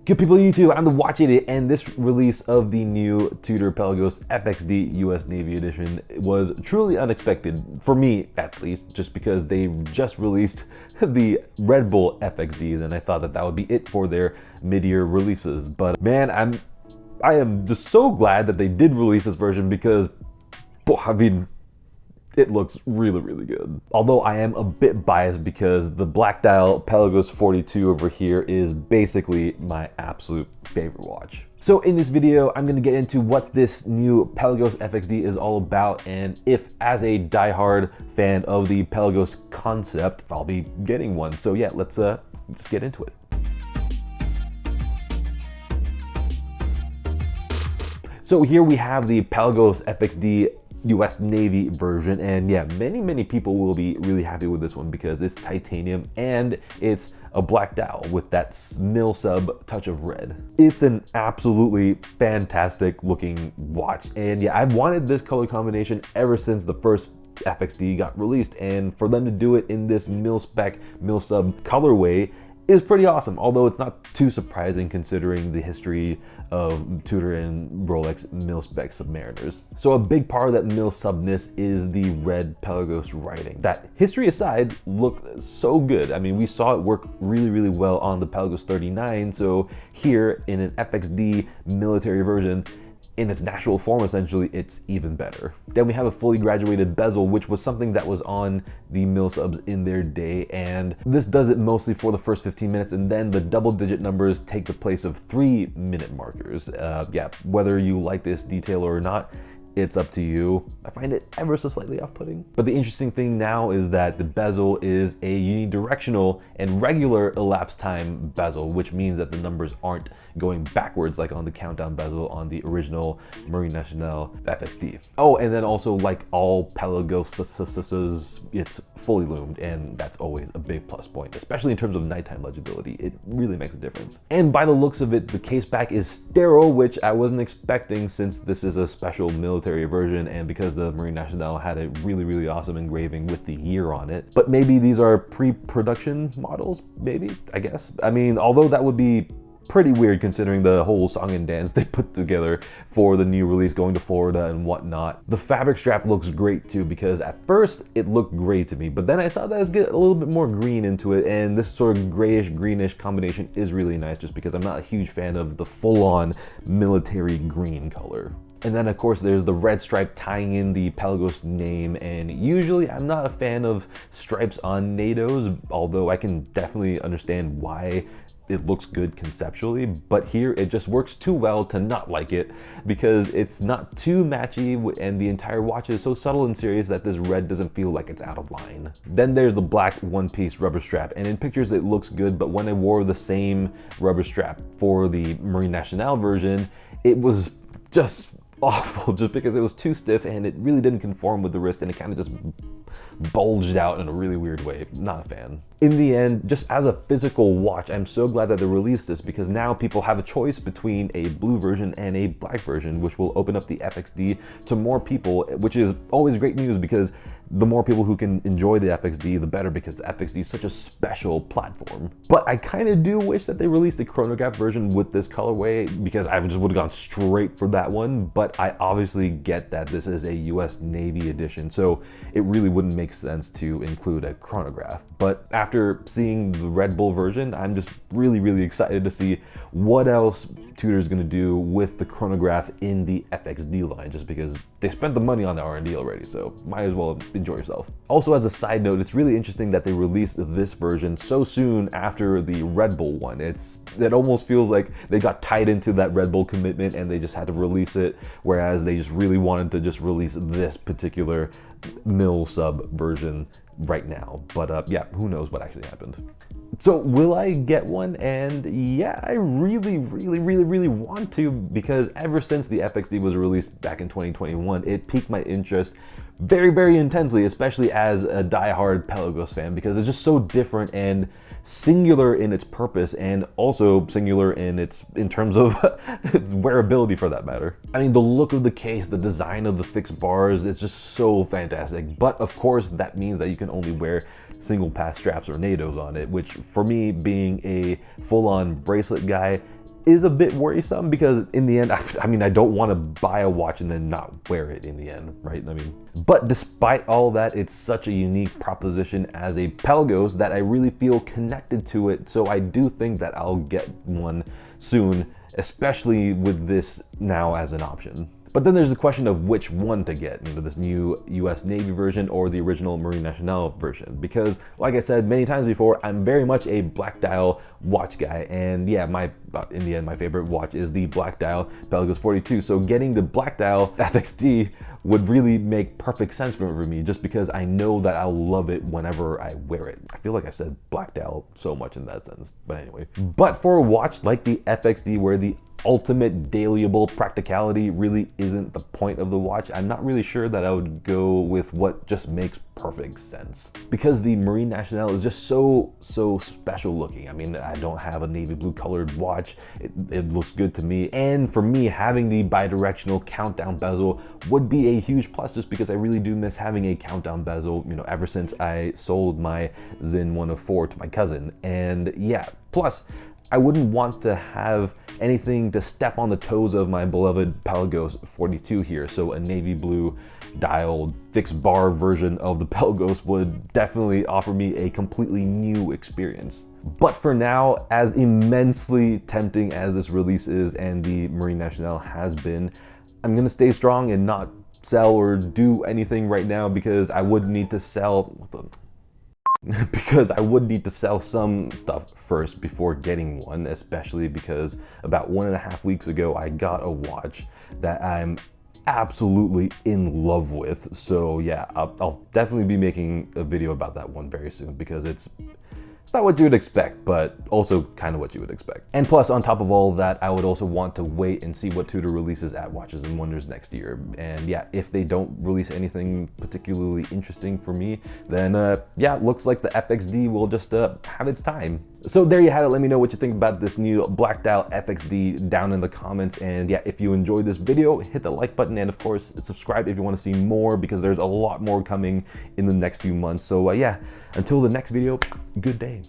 Good people of YouTube, I'm the Watch Idiot, and this release of the new Tudor Pelagos FXD US Navy Edition was truly unexpected, for me at least, just because they just released the Red Bull FXDs, and I thought that that would be it for their mid-year releases. But man, I am just so glad that they did release this version because, I mean, it looks really, really good. Although I am a bit biased because the black dial Pelagos 42 over here is basically my absolute favorite watch. So in this video, I'm gonna get into what this new Pelagos FXD is all about, and if, as a diehard fan of the Pelagos concept, I'll be getting one. So yeah, let's get into it. So here we have the Pelagos FXD US Navy version, and yeah, many people will be really happy with this one because it's titanium and it's a black dial with that milsub touch of red. It's an absolutely fantastic looking watch, and yeah, I've wanted this color combination ever since the first FXD got released, and for them to do it in this milspec milsub colorway is pretty awesome, although it's not too surprising considering the history of Tudor and Rolex milspec submariners. So a big part of that milsubness is the red Pelagos writing. That, history aside, looked so good. I mean, we saw it work really well on the Pelagos 39, so here in an FXD military version, in its natural form, essentially, it's even better. Then we have a fully graduated bezel, which was something that was on the milsubs in their day, and this does it mostly for the first 15 minutes, and then the double-digit numbers take the place of 3-minute markers. Yeah, whether you like this detail or not, it's up to you. I find it ever so slightly off-putting. But the interesting thing now is that the bezel is a unidirectional and regular elapsed time bezel, which means that the numbers aren't going backwards like on the countdown bezel on the original Marine Nationale FXD. Oh, and then also, like all Pelagos, it's fully loomed, and that's always a big plus point, especially in terms of nighttime legibility. It really makes a difference. And by the looks of it, the case back is sterile, which I wasn't expecting since this is a special military version, and because the Marine Nationale had a really awesome engraving with the year on it. But maybe these are pre-production models, maybe, I guess. I mean, although that would be pretty weird considering the whole song and dance they put together for the new release going to Florida and whatnot. The fabric strap looks great too, because at first it looked gray to me, but then I saw that it's get a little bit more green into it, and this sort of grayish greenish combination is really nice just because I'm not a huge fan of the full-on military green color. And then of course there's the red stripe tying in the Pelagos name, and usually I'm not a fan of stripes on NATOs, although I can definitely understand why it looks good conceptually, but here it just works too well to not like it because it's not too matchy, and the entire watch is so subtle and serious that this red doesn't feel like it's out of line. Then there's the black one-piece rubber strap, and in pictures it looks good, but when I wore the same rubber strap for the Marine Nationale version, it was just awful just because it was too stiff and it really didn't conform with the wrist, and it kind of just bulged out in a really weird way. Not a fan. In the end, just as a physical watch, I'm so glad that they released this because now people have a choice between a blue version and a black version, which will open up the FXD to more people, which is always great news because the more people who can enjoy the FXD, the better, because the FXD is such a special platform. But I kind of do wish that they released a chronograph version with this colorway because I just would have gone straight for that one, but I obviously get that this is a US Navy edition, so it really wouldn't make sense to include a chronograph. But after seeing the Red Bull version, I'm just really excited to see what else Tudor's gonna do with the chronograph in the FXD line, just because they spent the money on the R&D already, so might as well enjoy yourself. Also, as a side note, it's really interesting that they released this version so soon after the Red Bull one. It almost feels like they got tied into that Red Bull commitment and they just had to release it, whereas they just really wanted to just release this particular milsub version right now. But yeah, who knows what actually happened. So will I get one? And yeah, I really want to, because ever since the FXD was released back in 2021, it piqued my interest very intensely, especially as a diehard Pelagos fan, because it's just so different and singular in its purpose, and also singular in terms of its wearability, for that matter. I mean, the look of the case, the design of the fixed bars, it's just so fantastic. But of course, that means that you can only wear single pass straps or NATOs on it, which for me, being a full-on bracelet guy, is a bit worrisome because in the end, I mean, I don't want to buy a watch and then not wear it in the end, right? I mean, but despite all that, it's such a unique proposition as a Pelagos that I really feel connected to it. So I do think that I'll get one soon, especially with this now as an option. But then there's the question of which one to get, you know, this new US Navy version or the original Marine Nationale version. Because like I said many times before, I'm very much a black dial watch guy. And yeah, in the end, my favorite watch is the black dial Pelagos 42. So getting the black dial FXD would really make perfect sense for me just because I know that I'll love it whenever I wear it. I feel like I've said black dial so much in that sense, but anyway. But for a watch like the FXD where the ultimate dailyable practicality really isn't the point of the watch, I'm not really sure that I would go with what just makes perfect sense. Because the Marine Nationale is just so special looking. I mean, I don't have a navy blue colored watch. It looks good to me. And for me, having the bidirectional countdown bezel would be a huge plus just because I really do miss having a countdown bezel, you know, ever since I sold my Zin 104 to my cousin. And yeah, plus I wouldn't want to have anything to step on the toes of my beloved Pelagos 42 here. So a navy blue dialed fixed bar version of the Pelagos would definitely offer me a completely new experience. But for now, as immensely tempting as this release is and the Marine Nationale has been, I'm gonna stay strong and not sell or do anything right now because I would need to sell, because I would need to sell some stuff first before getting one, especially because about 1.5 weeks ago I got a watch that I'm absolutely in love with. So yeah, I'll definitely be making a video about that one very soon because it's not what you would expect, but also kind of what you would expect. And plus, on top of all of that, I would also want to wait and see what Tudor releases at Watches and Wonders next year. And yeah, if they don't release anything particularly interesting for me, then yeah, it looks like the FXD will just have its time. So there you have it. Let me know what you think about this new black dial FXD down in the comments. And yeah, if you enjoyed this video, hit the like button and of course subscribe if you want to see more because there's a lot more coming in the next few months. So yeah, until the next video, good day.